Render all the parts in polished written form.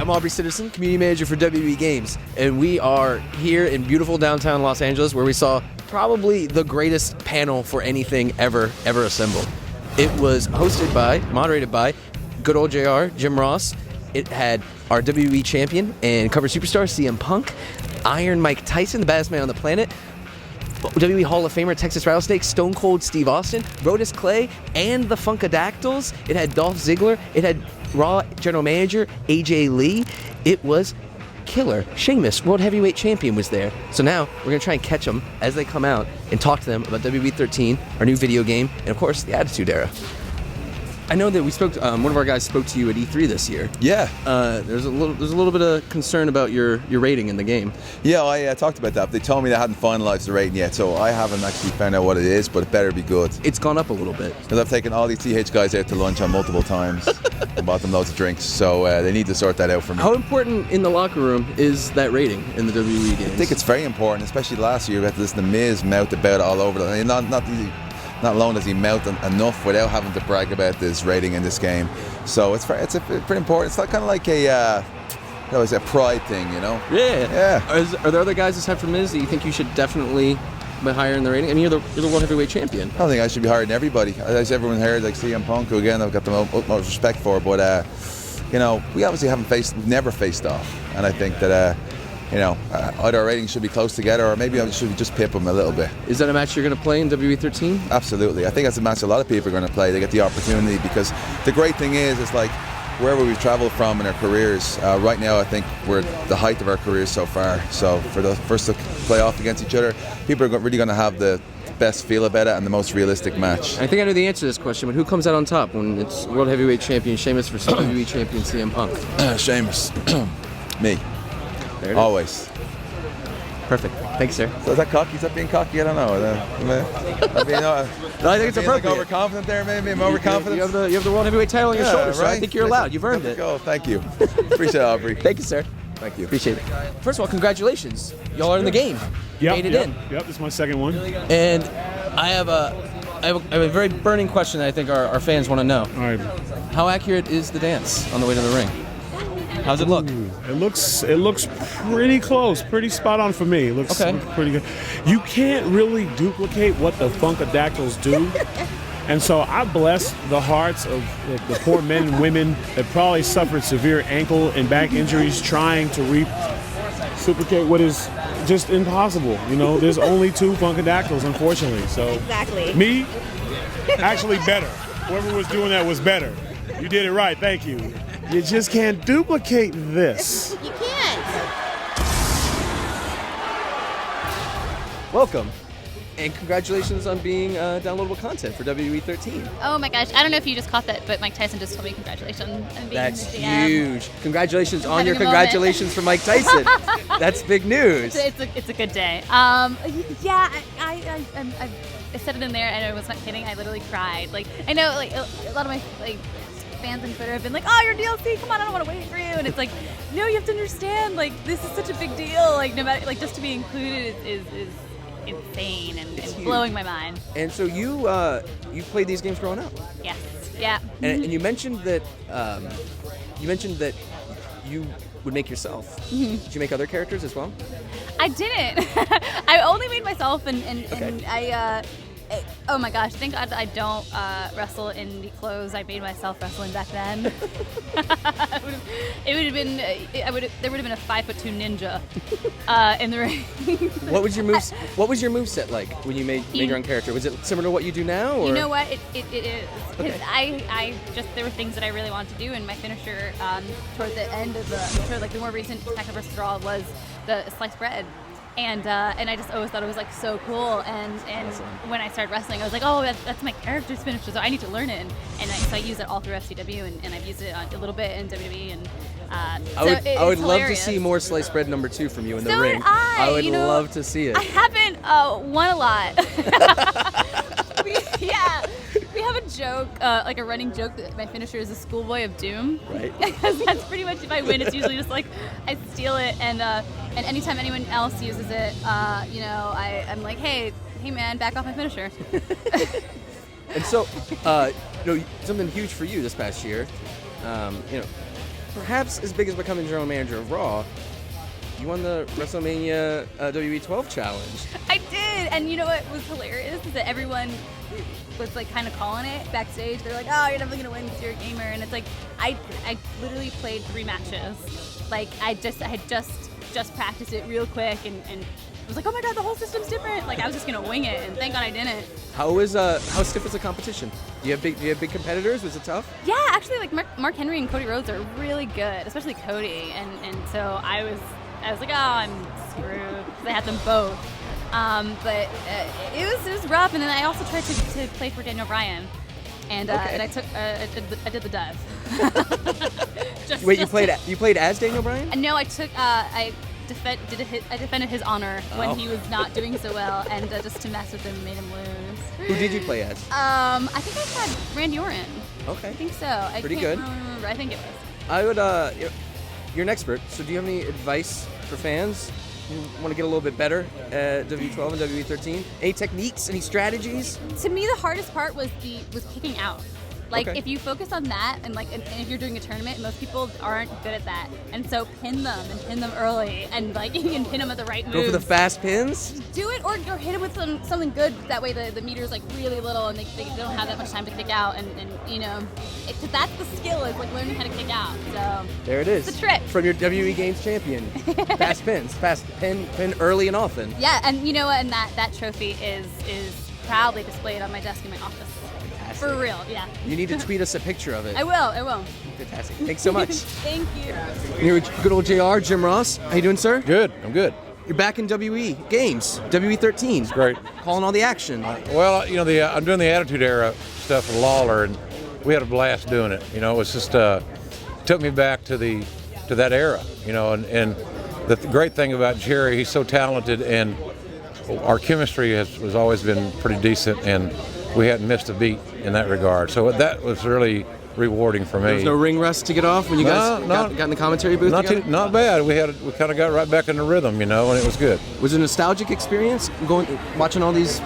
I'm Aubrey Citizen, Community Manager for WWE Games, and we are here in beautiful downtown Los Angeles where we saw probably the greatest panel for anything ever assembled. It was moderated by good old JR, Jim Ross. It had our WWE Champion and cover superstar CM Punk, Iron Mike Tyson, the baddest man on the planet, WWE Hall of Famer Texas Rattlesnake, Stone Cold Steve Austin, Brodus Clay, and the Funkadactyls. It had Dolph Ziggler. It had Raw General Manager AJ Lee. It was killer. Sheamus, World Heavyweight Champion, was there. So now we're going to try and catch them as they come out and talk to them about WWE 13, our new video game, and of course, the Attitude Era. I know that we spoke. One of our guys spoke to you at E3 this year. Yeah. There's a little bit of concern about your rating in the game. Yeah, I talked about that. They told me they hadn't finalized the rating yet, so I haven't actually found out what it is, but it better be good. It's gone up a little bit. Because I've taken all these TH guys out to lunch on multiple times and bought them loads of drinks, so they need to sort that out for me. How important in the locker room is that rating in the WWE games? I think it's very important, especially last year. We had to listen to Miz mouth about it all over. Not alone does he mouth enough without having to brag about this rating in this game. So it's pretty important. It's kind of like a pride thing, you know? Yeah. Are there other guys aside from Miz that you think you should definitely be higher in the rating? I mean, you're the World Heavyweight Champion. I don't think I should be higher than everybody. As everyone heard, like CM Punk, who again I've got the utmost respect for, but we obviously we've never faced off, and I think that either our ratings should be close together, or maybe I should just pip them a little bit. Is that a match you're going to play in WWE 13? Absolutely. I think that's a match a lot of people are going to play. They get the opportunity because the great thing is, it's like wherever we've traveled from in our careers, right now I think we're at the height of our careers so far. So for the first to play off against each other, people are really going to have the best feel about it and the most realistic match. I think I know the answer to this question, but who comes out on top when it's World Heavyweight Champion Sheamus versus WWE Champion CM Punk? Sheamus. Me. Always. Perfect. Thanks, sir. So is that cocky? Is that being cocky? I don't know. No, I think it's appropriate. Like overconfident there, maybe. I'm overconfident. You have the World Heavyweight title on your shoulders, so I think you're allowed. You've earned it. Go. Thank you. Appreciate it, Aubrey. Thank you, sir. Thank you. Appreciate it. First of all, congratulations. Y'all are in the game. Made it in. Yep, this is my second one. And I have a very burning question that I think our fans want to know. All right. How accurate is the dance on the way to the ring? How's it look? It looks pretty close, pretty spot on for me. It looks pretty good. You can't really duplicate what the Funkadactyls do. And so I bless the hearts of the poor men and women that probably suffered severe ankle and back injuries trying to reciprocate what is just impossible. You know, there's only two Funkadactyls, unfortunately. So exactly. Me, actually better. Whoever was doing that was better. You did it right. Thank you. You just can't duplicate this. You can't. Welcome. And congratulations on being downloadable content for WWE 13. Oh my gosh, I don't know if you just caught that, but Mike Tyson just told me congratulations on being That's the, huge. Congratulations on your having a congratulations for Mike Tyson. That's big news. It's a good day. I said it in there, and I was not kidding. I literally cried. Like, I know, like a lot of my fans on Twitter have been like, "Oh, your DLC, come on, I don't want to wait for you." And it's like, no, you have to understand. Like, this is such a big deal. Like, no matter, like, just to be included is insane and blowing my mind. And so you played these games growing up. Yes. Yeah. And you mentioned that you would make yourself. Mm-hmm. Did you make other characters as well? I didn't. I only made myself, and oh my gosh, thank God I don't wrestle in the clothes I made myself wrestling back then. There would have been a 5'2" ninja in the ring. What was your moveset like when you made your own character? Was it similar to what you do now? Or? You know what? It is. Because Okay. I just, there were things that I really wanted to do, and my finisher toward the end of the more recent Attack vs. Raw was the sliced bread. And I just always thought it was like so cool, and Awesome. When I started wrestling, I was like, oh, that's my character's finisher, so I need to learn it, so I use it all through FCW, and I've used it a little bit in WWE, and I would love to see more sliced bread number 2 from you in the So ring. would I would love to see it. I haven't won a lot. We have a joke, like a running joke, that my finisher is a schoolboy of doom. Right. Because that's pretty much, if I win, it's usually just like I steal it, and anytime anyone else uses it, I'm like, hey man, back off my finisher. And so, something huge for you this past year. perhaps as big as becoming your own manager of Raw, you won the WrestleMania WWE 12 challenge. I did, and you know what was hilarious is that everyone was like kind of calling it backstage. They're like, "Oh, you're never gonna win because you're a gamer," and it's like I literally played 3 matches. Like I had just practiced it real quick, and was like, "Oh my god, the whole system's different." Like I was just gonna wing it, and thank God I didn't. How stiff is the competition? Do you have big competitors? Was it tough? Yeah, actually, like Mark Henry and Cody Rhodes are really good, especially Cody, and so I was like, oh, I'm screwed. They had them both. But it was rough, and then I also tried to play for Daniel Bryan, and I did the dive. Wait, you played as Daniel Bryan? No, I defended his honor when he was not doing so well, and just to mess with him made him lose. Who did you play as? I think I had Randy Orton. Okay. I think so. Pretty good. Remember. I think it was. I would. You're an expert, so do you have any advice for fans who want to get a little bit better at W12 and W13? Any techniques, any strategies? To me, the hardest part was kicking out. Like, Okay. if you focus on that, and if you're doing a tournament, most people aren't good at that. And so pin them early, and like you can pin them at the right moves. Go for the fast pins? Do it, or hit them with something good. That way the meter's like really little, and they don't have that much time to kick out. And you know, cause that's the skill, is like learning how to kick out. So There it is. It's a trick. From your WWE Games champion. Fast pins. Fast pin early and often. Yeah, and you know what? And that trophy is proudly displayed on my desk in my office. For real, yeah. You need to tweet us a picture of it. I will. Fantastic. Thanks so much. Thank you. Here with good old JR, Jim Ross. How you doing, sir? Good. I'm good. You're back in WWE Games, WWE13. It's great. Calling all the action. Well, you know, I'm doing the Attitude Era stuff with Lawler, and we had a blast doing it. You know, it was just took me back to that era. You know, and the great thing about Jerry, he's so talented, and our chemistry has always been pretty decent, and we hadn't missed a beat in that regard. So that was really rewarding for me. There was no ring rust to get off when you guys got in the commentary booth together? Not bad. We kind of got right back in the rhythm, you know, and it was good. Was it a nostalgic experience watching all these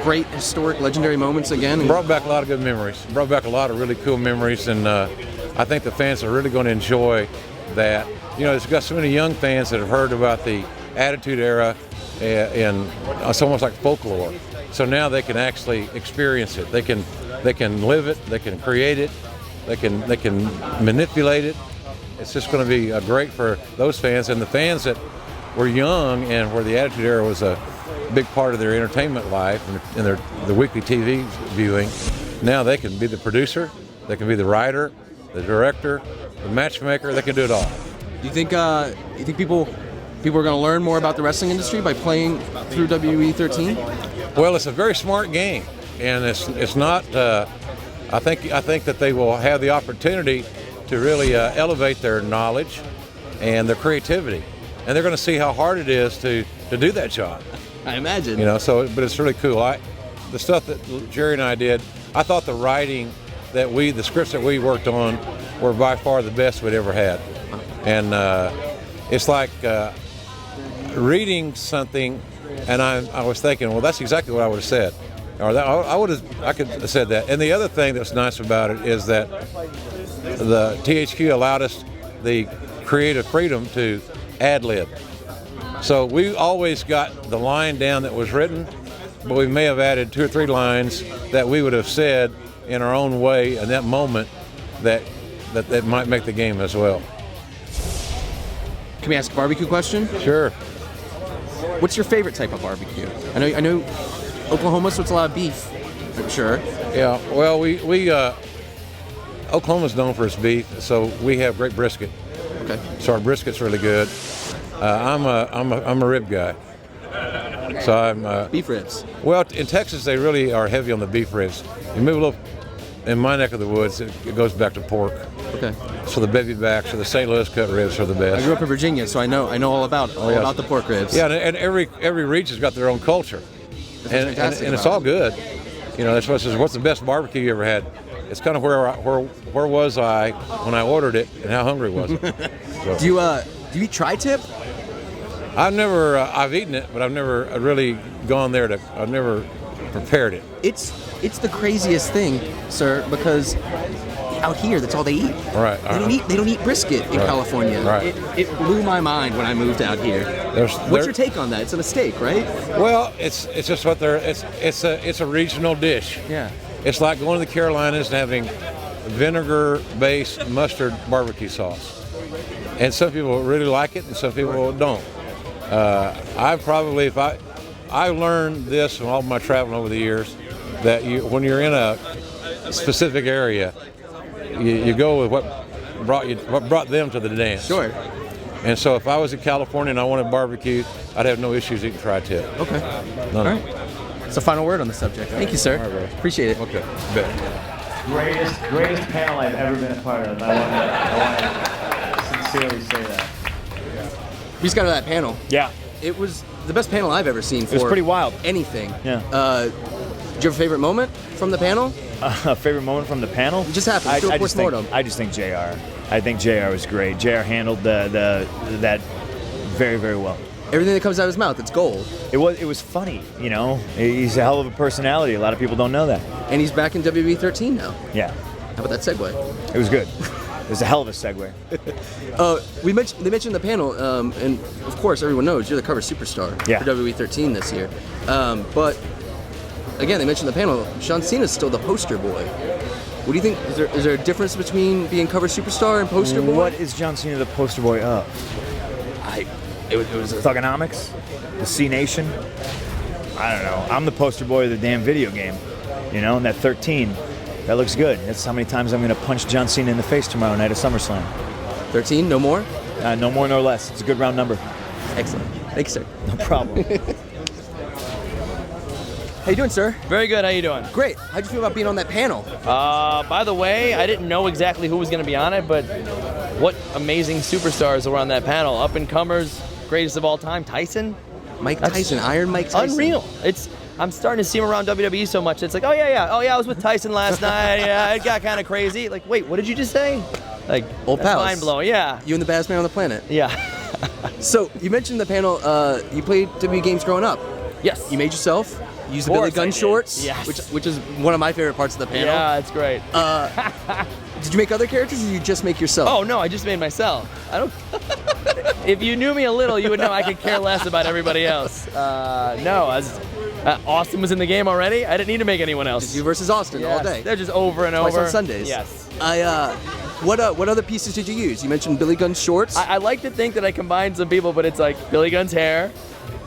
great, historic, legendary moments again? It brought back a lot of good memories. It brought back a lot of really cool memories, and I think the fans are really going to enjoy that. You know, it's got so many young fans that have heard about the Attitude Era, and it's almost like folklore. So now they can actually experience it. They can live it. They can create it. They can manipulate it. It's just going to be great for those fans, and the fans that were young and where the Attitude Era was a big part of their entertainment life and the weekly TV viewing. Now they can be the producer. They can be the writer, the director, the matchmaker. They can do it all. Do you think people are going to learn more about the wrestling industry by playing through WWE 13? Well, it's a very smart game, and it's not. I think that they will have the opportunity to really elevate their knowledge and their creativity, and they're going to see how hard it is to do that job. I imagine. You know, but it's really cool. The stuff that Jerry and I did, I thought the writing the scripts that we worked on were by far the best we'd ever had, and it's like reading something. And I was thinking, well, that's exactly what I would have said, or that I could have said that. And the other thing that's nice about it is that the THQ allowed us the creative freedom to ad lib. So we always got the line down that was written, but we may have added 2 or 3 lines that we would have said in our own way in that moment that might make the game as well. Can we ask a barbecue question? Sure. What's your favorite type of barbecue? I know Oklahoma, so it's a lot of beef, I'm sure. Yeah, well, we Oklahoma's known for its beef, so we have great brisket. Okay. So our brisket's really good. I'm a rib guy. So I'm beef ribs. Well, in Texas they really are heavy on the beef ribs. You move a little in my neck of the woods, it goes back to pork. Okay. So the baby backs or the St. Louis cut ribs are the best. I grew up in Virginia, so I know all about the pork ribs. Yeah, and every region has got their own culture, and it's all good. You know, that's what says. What's the best barbecue you ever had? It's kind of where was I when I ordered it, and how hungry was I? So. Do you eat tri-tip? I've eaten it, but I've never really gone there I've never prepared it. It's the craziest thing, sir, because out here, that's all they eat. Right. They don't eat brisket in Right. California. Right. It blew my mind when I moved out here. What's your take on that? It's a mistake, right? Well, it's just what they're. It's a regional dish. Yeah. It's like going to the Carolinas and having vinegar-based mustard barbecue sauce. And some people really like it, and some people don't. I learned this from all my traveling over the years, that when you're in a specific area, you go with what brought them to the dance. Sure. And so if I was in California and I wanted barbecue, I'd have no issues eating tri-tip. Okay. None. All right. It's a final word on the subject. Thank you, sir. All right, bro. Appreciate it. Okay. Bet. Greatest panel I've ever been a part of. I want to sincerely say that. We just got to that panel. Yeah. It was the best panel I've ever seen for was pretty wild. anything. Yeah. Do you have a favorite moment from the panel? A favorite moment from the panel? It just happened. Do a postmortem. I just think JR. I think JR was great. JR handled that very, very well. Everything that comes out of his mouth, it's gold. It was funny, you know. He's a hell of a personality. A lot of people don't know that. And he's back in WWE 13 now. Yeah. How about that segue? It was good. It was a hell of a segue. They mentioned the panel, and of course everyone knows you're the cover superstar for WWE 13 this year. But again, they mentioned the panel. John Cena's still the poster boy. What do you think? Is there a difference between being cover superstar and poster boy? What is John Cena the poster boy of? It was Thugonomics? The C Nation? I don't know. I'm the poster boy of the damn video game. You know, and that 13, that looks good. That's how many times I'm going to punch John Cena in the face tomorrow night at SummerSlam. 13, no more? No more nor less. It's a good round number. Excellent. Thanks, sir. No problem. How you doing, sir? Very good. How you doing? Great. How'd you feel about being on that panel? By the way, I didn't know exactly who was going to be on it, but what amazing superstars were on that panel. Up and comers, greatest of all time, Tyson. Tyson, Iron Mike Tyson. Unreal. I'm starting to see him around WWE so much. It's like, oh yeah, I was with Tyson last night. Yeah, it got kind of crazy. Like, wait, what did you just say? Like, old pals. Mind blowing. Yeah. You and the baddest man on the planet. Yeah. So you mentioned the panel. You played WWE games growing up. Yes. You made yourself. You used the Billy Gunn shorts. Yes. Which is one of my favorite parts of the panel. Yeah, it's great. Did you make other characters, or did you just make yourself? Oh no, I just made myself. I don't. If you knew me a little, you would know I could care less about everybody else. Austin was in the game already. I didn't need to make anyone else. Just you versus Austin all day. They're just over and Twice over. on Sundays. Yes. What other pieces did you use? You mentioned Billy Gunn's shorts. I like to think that I combined some people, but it's like Billy Gunn's hair,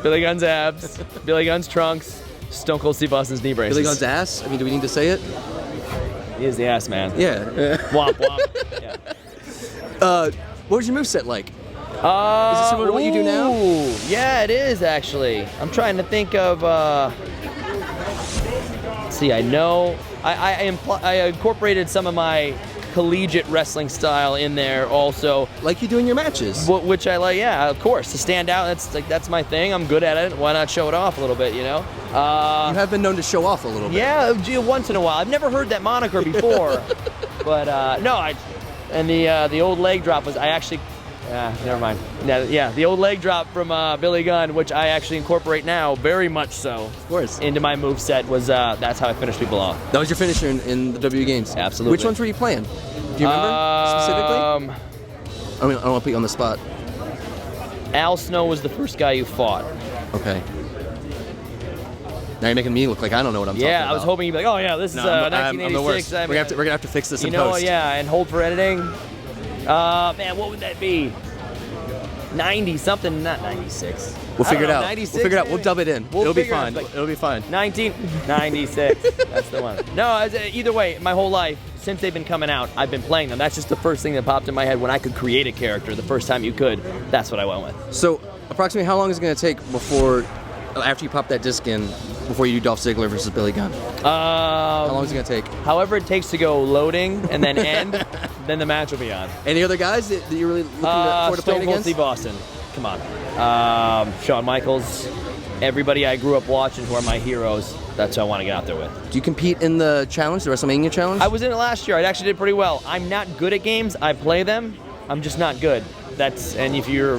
Billy Gunn's abs, Billy Gunn's trunks, Stone Cold Steve Austin's knee braces. Billy Gunn's ass. I mean, do we need to say it? He is the ass man. Yeah. Womp womp. Yeah. What was your moveset like? Is it similar to what you do now? Yeah, it is actually. I'm trying to think of. See, I know I incorporated some of my collegiate wrestling style in there also. Like you do in your matches. Which I like, yeah, of course. To stand out, that's my thing. I'm good at it. Why not show it off a little bit, you know? You have been known to show off a little bit. Yeah, once in a while. I've never heard that moniker before. But the old leg drop was, I actually, never mind. Yeah, the old leg drop from Billy Gunn, which I actually incorporate now, very much so. Of course. Into my moveset was, that's how I finished people off. That was your finisher in the W games? Absolutely. Which ones were you playing? Do you remember specifically? I don't want to put you on the spot. Al Snow was the first guy you fought. Okay. Now you're making me look like I don't know what I'm talking about. Yeah, I was hoping you'd be like, oh yeah, this is 1986. I'm the worst. We're gonna have to fix this in post. Yeah, and hold for editing. Man, what would that be? 90 something, not 96. We'll figure it out. 96, we'll figure it out. maybe? We'll dub it in. It'll be fine. It'll be fine. 1996. That's the one. No, either way, my whole life, since they've been coming out, I've been playing them. That's just the first thing that popped in my head when I could create a character the first time you could. That's what I went with. So, approximately how long is it going to take after you pop that disc in, before you do Dolph Ziggler versus Billy Gunn? How long is it going to take? However it takes to go loading and then end, then the match will be on. Any other guys that you're really looking forward to playing against? Steve Austin. Come on. Shawn Michaels. Everybody I grew up watching who are my heroes. That's who I want to get out there with. Do you compete in the challenge, the WrestleMania challenge? I was in it last year. I actually did pretty well. I'm not good at games. I play them. I'm just not good. And if you're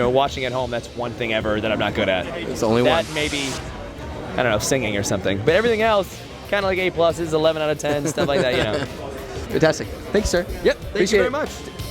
watching at home, that's one thing ever that I'm not good at. It's the only one. That maybe, I don't know, singing or something. But everything else, kind of like A+, 11 out of 10, stuff like that, you know. Fantastic. Thank you, sir. Yep. Thank Appreciate you very it. much.